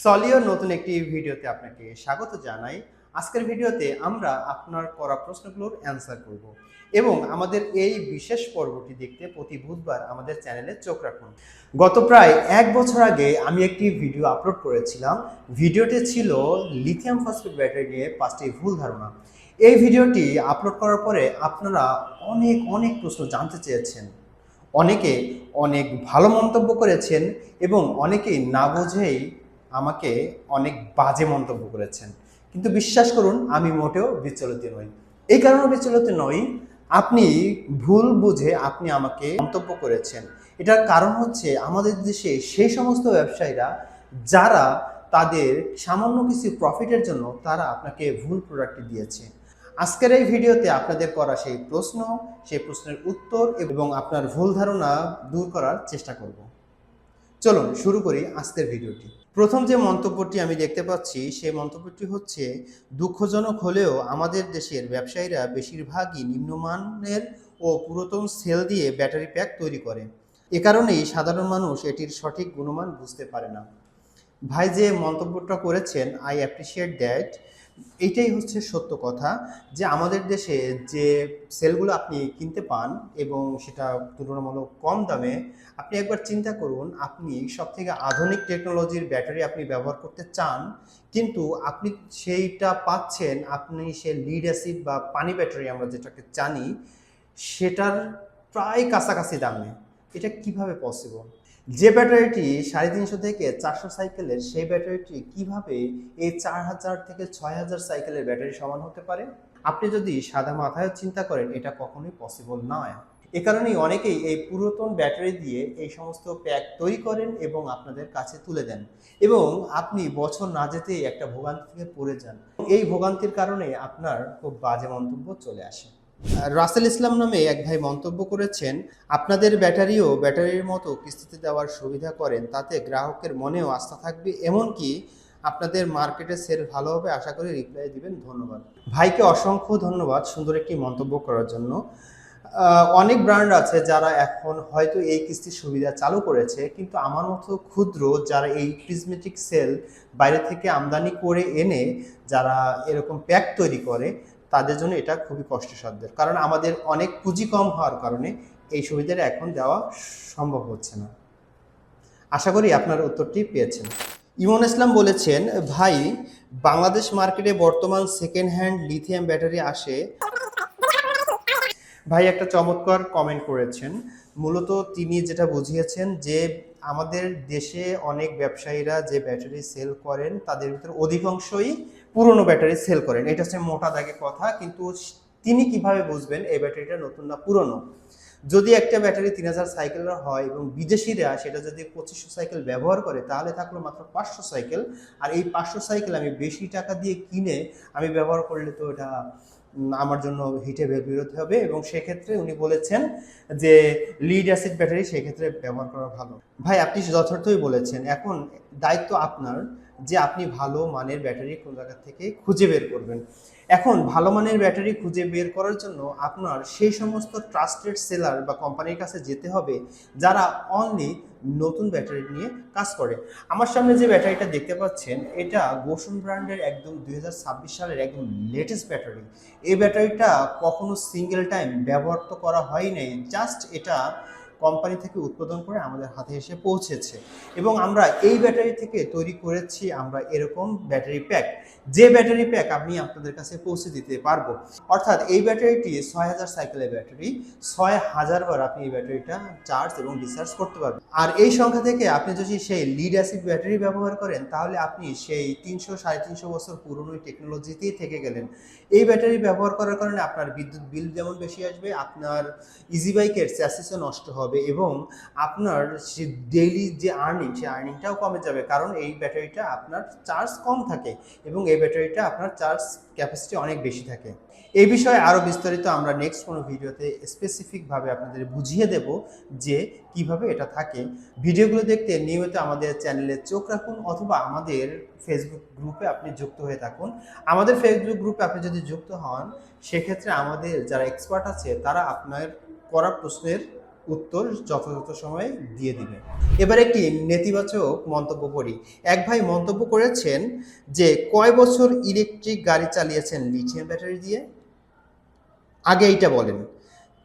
সলিওর নতুন একটি ভিডিওতে আপনাকে স্বাগত জানাই। আজকের ভিডিওতে আমরা আপনার করা প্রশ্নগুলোর অ্যান্সার করব এবং আমাদের এই বিশেষ পর্বটি দেখতে প্রতি বুধবার আমাদের চ্যানেলে চোখ রাখুন। গত প্রায় 1 বছর আগে আমি একটি ভিডিও আপলোড করেছিলাম। ভিডিওটি ছিল লিথিয়াম ফসফেট ব্যাটারি নিয়ে 5টি ভুল ধারণা। এই ভিডিওটি আপলোড করার পরে আপনারা অনেক প্রশ্ন জানতে চেয়েছেন। অনেকে অনেক ভালো মন্তব্য করেছেন এবং অনেকেই না বুঝেই আমাকে অনেক বাজে মন্তব্য করেছেন। কিন্তু বিশ্বাস করুন, আমি মোটেও বিচলিত নই। এই কারণে বিচলিত নই, আপনি ভুল বুঝে আপনি আমাকে মন্তব্য করেছেন। এটার কারণ হচ্ছে আমাদের দেশে সেই সমস্ত ব্যবসায়ীরা যারা তাদের সামান্য কিছু প্রফিটের জন্য তারা আপনাকে ভুল প্রোডাক্ট দিয়েছে। আজকের এই ভিডিওতে আপনাদের করা সেই প্রশ্নের উত্তর এবং আপনার ভুল ধারণা দূর করার চেষ্টা করব। চলুন শুরু করি আজকের ভিডিওটি। প্রথম যে মন্তব্যটি আমি দেখতে পাচ্ছি সেই মন্তব্যটি হচ্ছে, দুঃখজনক হলেও আমাদের দেশের ব্যবসায়ীরা বেশিরভাগই নিম্নমানের ও পুরাতন সেল দিয়ে ব্যাটারি প্যাক তৈরি করে। এ কারণেই সাধারণ মানুষ এটির সঠিক গুণমান বুঝতে পারে না। ভাই যে মন্তব্যটা করেছেন, আই অ্যাপ্রিসিয়েট দ্যাট। এইটাই হচ্ছে সত্য কথা যে আমাদের দেশে যে সেলগুলো আপনি কিনতে পান এবং সেটা তুলনামূলক কম দামে, আপনি একবার চিন্তা করুন, আপনি সবথেকে আধুনিক টেকনোলজির ব্যাটারি আপনি ব্যবহার করতে চান, কিন্তু আপনি সেইটা পাচ্ছেন, আপনি সে লিড অ্যাসিড বা পানি ব্যাটারি আমরা যেটাকে জানি সেটার প্রায় কাছাকাছি দামে। এটা কিভাবে পসিবল? যে ব্যাটারিটি 350 থেকে 400 সাইকেলের, সেই ব্যাটারিটি কিভাবে এই 4000 থেকে 6000 সাইকেলের ব্যাটারি সমান হতে পারে? আপনি যদি সাদা মাথায় চিন্তা করেন, এটা কখনোই পসিবল নয়। এ কারণেই অনেকেই এই পুরাতন ব্যাটারি দিয়ে এই সমস্ত প্যাক তৈরি করেন এবং আপনাদের কাছে তুলে দেন, এবং আপনি বছর না যেতেই একটা ভোগান্তিতে পড়ে যান। এই ভোগান্তির কারণে আপনার খুব বাজে মন্তব্য চলে আসে। রাসেল ইসলাম নামে এক ভাই মন্তব্য করেছেন, আপনাদের ব্যাটারির মতো কিস্তিতে দেওয়ার সুবিধা করেন, তাতে গ্রাহকের মনেও আস্থা থাকবে, এমনকি আপনাদের মার্কেটে সেল ভালো হবে। আশা করি রিপ্লাই দিবেন। ধন্যবাদ। ভাইকে অসংখ্য ধন্যবাদ সুন্দর একটি মন্তব্য করার জন্য। অনেক ব্র্যান্ড আছে যারা এখন হয়তো এই কিস্তির সুবিধা চালু করেছে, কিন্তু আমার মতো ক্ষুদ্র যারা এই প্রিজমেটিক সেল বাইরে থেকে আমদানি করে এনে যারা এরকম প্যাক তৈরি করে, তাদের জন্য এটা খুবই কষ্টসাধ্যের, কারণ আমাদের অনেক পুঁজি কম হওয়ার কারণে এই সুবিধাটা এখন দেওয়া সম্ভব হচ্ছে না। আশা করি আপনার উত্তরটি পেয়েছেন। ইমন ইসলাম বলেছেন, ভাই বাংলাদেশ মার্কেটে বর্তমান সেকেন্ড হ্যান্ড লিথিয়াম ব্যাটারি আসে। ভাই একটা চমৎকার কমেন্ট করেছেন। মূলত তিনি যেটা বুঝিয়েছেন যে আমাদের দেশে অনেক ব্যবসায়ীরা যে ব্যাটারি সেল করেন তাদের ভিতরে অধিকাংশই পুরনো ব্যাটারি সেল করেন। এটা হচ্ছে মোটা দাগে কথা, কিন্তু তিনি কিভাবে বুঝবেন এই ব্যাটারিটা নতুন না পুরনো? যদি একটা ব্যাটারি 3000 সাইকেলের হয় এবং বিদেশিরা সেটা যদি 2500 সাইকেল ব্যবহার করে, তাহলে থাকলো মাত্র 500 সাইকেল। আর এই 500 সাইকেল আমি বেশি টাকা দিয়ে কিনে আমি ব্যবহার করলে তো এটা আমার জন্য হিটে বিরোধী হবে, এবং সেক্ষেত্রে উনি বলেছেন যে লিড অ্যাসিড ব্যাটারি সেক্ষেত্রে ব্যবহার করা ভালো। ভাই আপনি যথার্থই বলেছেন। এখন দায়িত্ব আপনার যে আপনি ভালো মানের ব্যাটারি কোন জায়গা থেকে খুঁজে বের করবেন। এখন ভালো মানের ব্যাটারি খুঁজে বের করার জন্য আপনার সেই সমস্ত ট্রাস্টেড সেলার বা কোম্পানির কাছে যেতে হবে যারা অনলি নতুন ব্যাটারি নিয়ে কাজ করে। আমার সামনে যে ব্যাটারিটা দেখতে পাচ্ছেন, এটা গোসুন ব্র্যান্ডের একদম 2026 সালের একদম লেটেস্ট ব্যাটারি। এই ব্যাটারিটা কখনো সিঙ্গেল টাইম ব্যবহার তো করা হয় নাই, জাস্ট এটা কোম্পানি থেকে উৎপাদন করে আমাদের হাতে এসে পৌঁছেছে, এবং আমরা এই ব্যাটারি থেকে তৈরি করেছি আমরা এরকম ব্যাটারি প্যাক, যে ব্যাটারি প্যাক আমি আপনাদের কাছে পৌঁছে দিতে পারবো। অর্থাৎ এই ব্যাটারিটি 6000 সাইকেলের ব্যাটারি, 6000 বার আপনি এই ব্যাটারিটা চার্জ এবং ডিসচার্জ করতে পারবেন। আর এই সংখ্যা থেকে আপনি যদি সেই লিড অ্যাসিড ব্যাটারি ব্যবহার করেন, তাহলে আপনি সেই 300-350 বছর পুরনো টেকনোলজিতেই থেকে গেলেন। এই ব্যাটারি ব্যবহার করার কারণে আপনার বিদ্যুৎ বিল যেমন বেশি আসবে, আপনার ইজি বাইকের চ্যাসিসও নষ্ট হবে, এবং আপনার যে ডেইলি যে সেই আর্নিংটাও কমে যাবে, কারণ এই ব্যাটারিটা আপনার চার্জ কম থাকে এবং এই ব্যাটারিটা আপনার চার্জ ক্যাপাসিটি অনেক বেশি থাকে। এই বিষয়ে আরও বিস্তারিত আমরা নেক্সট কোনো ভিডিওতে স্পেসিফিকভাবে আপনাদের বুঝিয়ে দেব যে কিভাবে এটা থাকে। ভিডিওগুলো দেখতে নিয়মিত আমাদের চ্যানেলে চোখ রাখুন, অথবা আমাদের ফেসবুক গ্রুপে আপনি যুক্ত হয়ে থাকুন। আমাদের ফেসবুক গ্রুপে আপনি যদি যুক্ত হন, সেক্ষেত্রে আমাদের যারা এক্সপার্ট আছে তারা আপনার করা প্রশ্নের উত্তর যথাযথ সময়ে দিয়ে দিবে। এবার একটি নেতিবাচক মন্তব্য করি। এক ভাই মন্তব্য করেছেন যে কয় বছর ইলেকট্রিক গাড়ি চালিয়েছেন লিথিয়াম ব্যাটারি দিয়ে? আগে এইটা বলেন,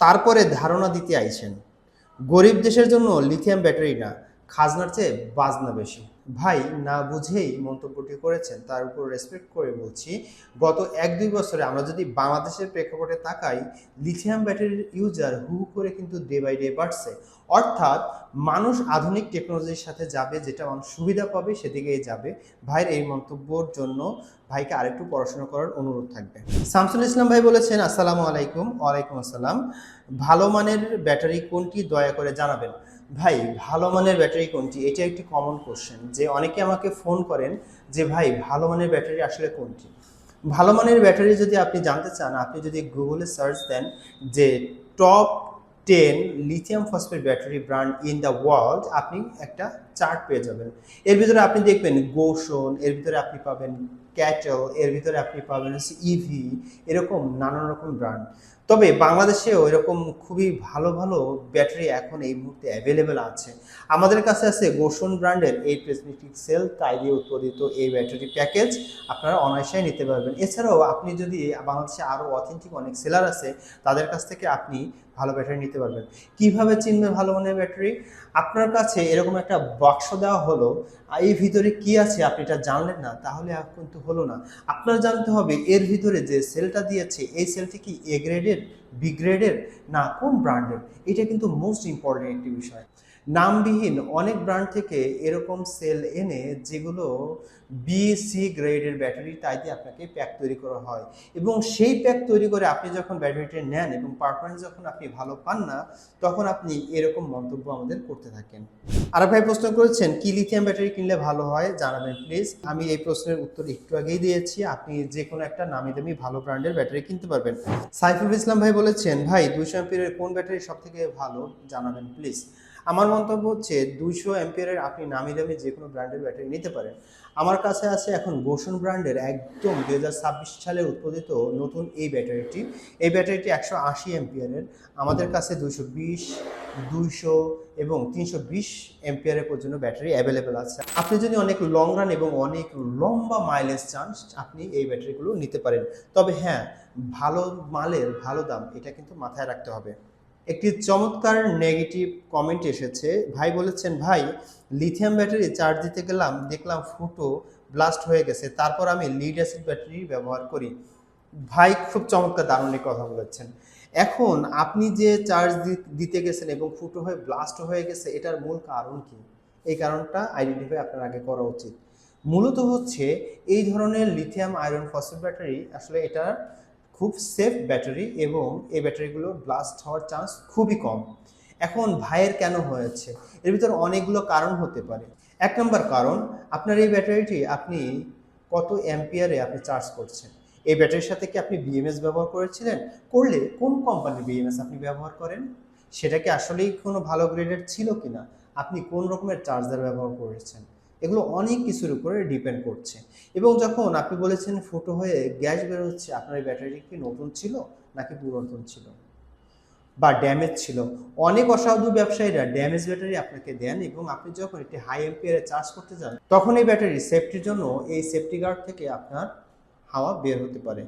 তারপরে ধারণা দিতে আইছেন। গরিব দেশের জন্য লিথিয়াম ব্যাটারি না, খাজনার চেয়ে বাজনা বেশি। ভাই না বুঝেই মন্তব্যটি করেছেন, তার উপর রেসপেক্ট করে বলছি, গত 1-2 বছরে আমরা যদি বাংলাদেশের প্রেক্ষাপটে তাকাই, লিথিয়াম ব্যাটারির ইউজার হু করে কিন্তু ডে বাই ডে বাড়ছে। অর্থাৎ মানুষ আধুনিক টেকনোলজির সাথে যাবে, যেটা মানুষ সুবিধা পাবে সেদিকেই যাবে। ভাইয়ের এই মন্তব্যর জন্য ভাইকে আরেকটু পড়াশোনা করার অনুরোধ থাকবে। শামসুল ইসলাম ভাই বলেছেন, আসসালামু আলাইকুম। ওয়ালাইকুম আসসালাম। ভালো মানের ব্যাটারি কোনটি দয়া করে জানাবেন। ভাই ভালো মানের ব্যাটারি কোনটি, এটা একটি কমন কোশ্চেন, যে অনেকে আমাকে ফোন করেন যে ভাই ভালো মানের ব্যাটারি আসলে কোনটি। ভালো মানের ব্যাটারি যদি আপনি জানতে চান, আপনি যদি গুগলে সার্চ দেন যে top 10 lithium phosphate battery brand in the world, আপনি একটা চার্ট পেয়ে যাবেন। এর ভিতরে আপনি দেখবেন গোশন, এর ভিতরে আপনি পাবেন ক্যাটেল, এর ভিতরে আপনি পাবেন হচ্ছে ইভি, এরকম নানান রকম ব্র্যান্ড। তবে বাংলাদেশেও এরকম খুবই ভালো ভালো ব্যাটারি এখন এই মুহূর্তে অ্যাভেলেবেল আছে। আমাদের কাছে আছে গোশন ব্র্যান্ডের এই প্রিজমেটিক সেল টাই দিয়ে উৎপাদিত এই ব্যাটারি প্যাকেজ, আপনারা অনায়াসেই নিতে পারবেন। এছাড়াও আপনি যদি বাংলাদেশে আরও অথেন্টিক অনেক সেলার আছে, তাদের কাছ থেকে আপনি ভালো ব্যাটারি নিতে পারবেন। কিভাবে চিনবেন ভালো মানের ব্যাটারি? আপনার কাছে এরকম একটা বাক্স দেওয়া হলো, এই ভিতরে কি আছে আপনি এটা জানলেন না, তাহলে কিন্তু হলো না। আপনার জানতে হবে এর ভিতরে যে সেলটা দিয়েছে, এই সেলটি কি এ গ্রেডের, বি গ্রেডের, না কোন ব্র্যান্ডের। এটা কিন্তু মোস্ট ইম্পর্টেন্ট একটি বিষয়। নামবিহীন অনেক ব্র্যান্ড থেকে এরকম সেল এনে যেগুলো বি সি গ্রেডের ব্যাটারি, তাই দিয়ে আপনাকে প্যাক তৈরি করা হয়, এবং সেই প্যাক তৈরি করে আপনি যখন ব্যাটারিটা নেন এবং পারফরমেন্স যখন আপনি ভালো পান না, তখন আপনি এরকম মন্তব্য আমাদের করতে থাকেন। আর ভাই প্রশ্ন করেছেন কি লিথিয়াম ব্যাটারি কিনলে ভালো হয়, জানাবেন প্লিজ। আমি এই প্রশ্নের উত্তর একটু আগেই দিয়েছি, আপনি যে কোনো একটা নামি দামি ভালো ব্র্যান্ডের ব্যাটারি কিনতে পারবেন। সাইফুল ইসলাম ভাই বলেছেন, ভাই 200 অ্যাম্পিয়ারের কোন ব্যাটারি সব থেকে ভালো, জানাবেন প্লিজ। আমার মন্তব্য হচ্ছে 200 অ্যাম্পিয়ারের আপনি নামি দামি যে কোনো ব্র্যান্ডের ব্যাটারি নিতে পারেন। আমার কাছে আছে এখন গোশন ব্র্যান্ডের একদম 2026 সালে উৎপাদিত নতুন এই ব্যাটারিটি। এই ব্যাটারিটি 180 অ্যাম্পিয়ারের। আমাদের কাছে 220, 200 এবং 320 অ্যাম্পিয়ারের পর্যন্ত ব্যাটারি অ্যাভেলেবেল আছে। আপনি যদি অনেক লং রান এবং অনেক লম্বা মাইলেজ চান, আপনি এই ব্যাটারিগুলো নিতে পারেন। তবে হ্যাঁ, ভালো মালের ভালো দাম, এটা কিন্তু মাথায় রাখতে হবে। একটি চমৎকার নেগেটিভ কমেন্ট এসেছে। ভাই বলেছেন, ভাই লিথিয়াম ব্যাটারি চার্জ দিতে গেলাম, দেখলাম ফুটো ব্লাস্ট হয়ে গেছে, তারপর আমি লিড অ্যাসিড ব্যাটারি ব্যবহার করি। ভাই খুব চমৎকার দারুণ কথা বলেছেন। এখন আপনি যে চার্জ দিতে গেছেন এবং ফুটো হয়ে ব্লাস্ট হয়ে গেছে, এটার মূল কারণ কি? এই কারণটা আইডেন্টিফাই আপনার আগে করা উচিত। মূলত হচ্ছে এই ধরনের লিথিয়াম আয়রন ফসফেট ব্যাটারি আসলে এটা খুব সেফ ব্যাটারি এবং এই ব্যাটারিগুলো ব্লাস্ট হওয়ার চান্স খুবই কম। এখন ভাইয়ের কেন হয়েছে, এর ভিতর অনেকগুলো কারণ হতে পারে। 1 নম্বর কারণ, আপনার এই ব্যাটারিটি আপনি কত অ্যাম্পিয়ারে আপনি চার্জ করছেন। এই ব্যাটারির সাথে কি আপনি বিএমএস ব্যবহার করেছিলেন? করলে কোন কোম্পানির বিএমএস আপনি ব্যবহার করেন? সেটা কি আসলেই কোনো ভালো গ্রেডের ছিল কিনা? আপনি কোন রকমের চার্জার ব্যবহার করেছেন? এগুলো অনেক কিছুর উপরে ডিপেন্ড করছে। এবং যখন আপনি বলেছেন ফুটো হয়ে গ্যাস বের হচ্ছে, আপনার এই ব্যাটারিটি কি নতুন ছিল নাকি পুরাতন ছিল বা ড্যামেজ ছিল? অনেক অসাধু ব্যবসায়ীরা ড্যামেজ ব্যাটারি আপনাকে দেন এবং আপনি যখন একটি হাই এম্পিয়ারে চার্জ করতে যান, তখন এই ব্যাটারি সেফটির জন্য এই সেফটি গার্ড থেকে আপনার হাওয়া বের হতে পারে।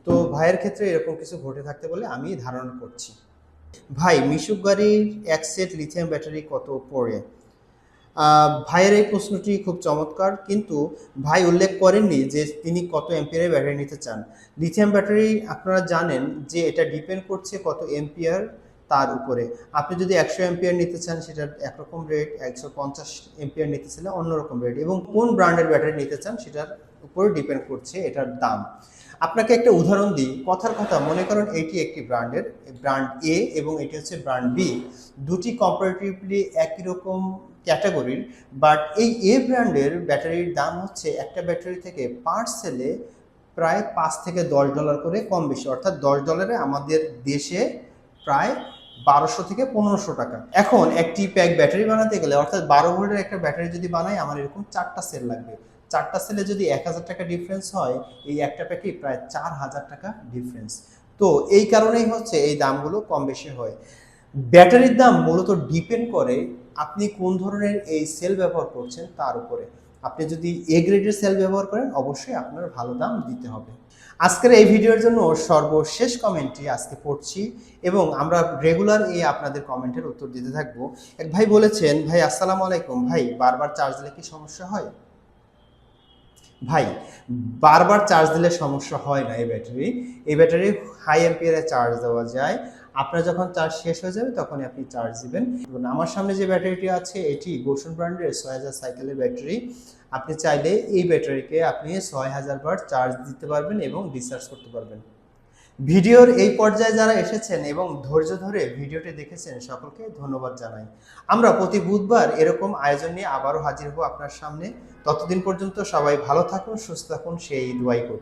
তো ভাইয়ের ক্ষেত্রে এরকম কিছু ঘটে থাকতে বলে আমি ধারণা করছি। ভাই মিশুক গাড়ির এক সেট লিথিয়াম ব্যাটারি কত পড়ে? ভাইয়ের এই প্রশ্নটি খুব চমৎকার, কিন্তু ভাই উল্লেখ করেননি যে তিনি কত এম্পিয়ারের ব্যাটারি নিতে চান। লিথিয়াম ব্যাটারি আপনারা জানেন যে এটা ডিপেন্ড করছে কত এম্পিয়ার তার উপরে। আপনি যদি 100 এম্পিয়ার নিতে চান সেটার একরকম রেট, 150 এম্পিয়ার নিতে চাইলে অন্যরকম রেট, এবং কোন ব্র্যান্ডের ব্যাটারি নিতে চান সেটার উপরে ডিপেন্ড করছে এটার দাম। আপনাকে একটা উদাহরণ দিই, কথার কথা, মনে করেন এটি একটি ব্র্যান্ডের ব্র্যান্ড এ এবং এটি হচ্ছে ব্র্যান্ড বি, দুটি কম্পারেটিভলি একই রকম ক্যাটাগরির, বাট এই এ ব্র্যান্ডের ব্যাটারির দাম হচ্ছে একটা ব্যাটারি থেকে পার সেলে প্রায় $5 থেকে $10 করে কম বেশি, অর্থাৎ $10 আমাদের দেশে প্রায় 1200 থেকে 1500 টাকা। এখন একটি প্যাক ব্যাটারি বানাতে গেলে, অর্থাৎ 12 ভোল্টের একটা ব্যাটারি যদি বানাই, আমার এরকম 4টা সেল লাগবে। 4টা সেলে যদি 1000 টাকা ডিফারেন্স হয়, এই একটা প্যাকেই প্রায় 4000 টাকা ডিফারেন্স। তো এই কারণেই হচ্ছে এই দামগুলো কম বেশি হয়। ব্যাটারির দাম মূলত ডিপেন্ড করে আপনি কোন ধরনের এই সেল ব্যবহার করছেন তার উপরে। আপনি যদি এ গ্রেডের সেল ব্যবহার করেন অবশ্যই আপনার ভালো দাম দিতে হবে। আজকের এই ভিডিওর জন্য সর্বশেষ কমেন্টটি আজকে পড়ছি এবং আমরা রেগুলার এই আপনাদের কমেন্টের উত্তর দিতে থাকবো। এক ভাই বলেছেন, ভাই আসসালামু আলাইকুম, ভাই বারবার চার্জ দিলে কি সমস্যা হয়? ভাই, বারবার চার্জ দিলে সমস্যা হয় না। এই ব্যাটারি হাই এম্পিয়ারে চার্জ দেওয়া যায়। আপনার যখন চার্জ শেষ হয়ে যাবে তখনই আপনি চার্জ দিবেন। এবং আমার সামনে যে ব্যাটারিটি আছে এটি গোসুন ব্র্যান্ডের 6000 সাইকেলের ব্যাটারি। আপনি চাইলে এই ব্যাটারিকে আপনি 6000 বার চার্জ দিতে পারবেন এবং ডিসচার্জ করতে পারবেন। ভিডিওর এই পর্যায়ে যারা এসেছেন এবং ধৈর্য ধরে ভিডিওটি দেখেছেন সকলকে ধন্যবাদ জানাই। আমরা প্রতি বুধবার এরকম আয়োজন নিয়ে আবারও হাজির হব আপনার সামনে। ততদিন পর্যন্ত সবাই ভালো থাকুন, সুস্থ থাকুন, সেই দোয়াই করি।